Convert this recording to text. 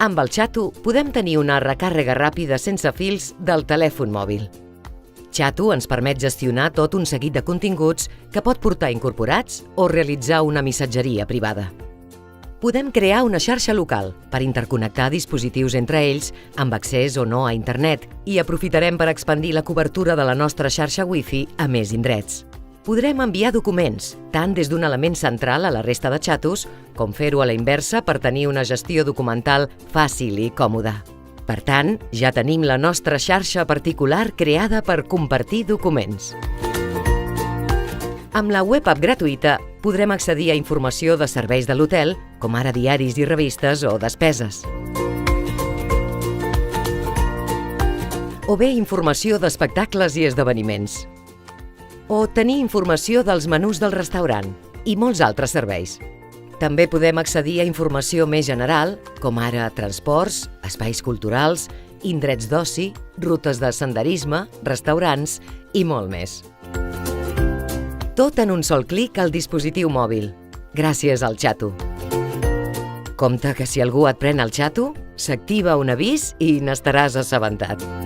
Amb el Xatu podem tenir una recàrrega ràpida sense fils del telèfon mòbil. Xatu ens permet gestionar tot un seguit de continguts que pot portar incorporats o realitzar una missatgeria privada. Podem crear una xarxa local per interconnectar dispositius entre ells amb accés o no a internet i aprofitarem per expandir la cobertura de la nostra xarxa Wi-Fi a més indrets. Podrem enviar documents, tant des d'un element central a la resta de xatos, com fer-ho a la inversa per tenir una gestió documental fàcil i còmoda. Per tant, ja tenim la nostra xarxa particular creada per compartir documents. Amb la web app gratuïta podrem accedir a informació de serveis de l'hotel, com ara diaris i revistes o despeses. O bé informació d'espectacles i esdeveniments. O tenir informació dels menús del restaurant i molts altres serveis. També podem accedir a informació més general, com ara transports, espais culturals, indrets d'oci, rutes de senderisme, restaurants i molt més. Tot en un sol clic al dispositiu mòbil, gràcies al Xatu. Compte que si algú et pren el Xatu, s'activa un avís i n'estaràs assabentat.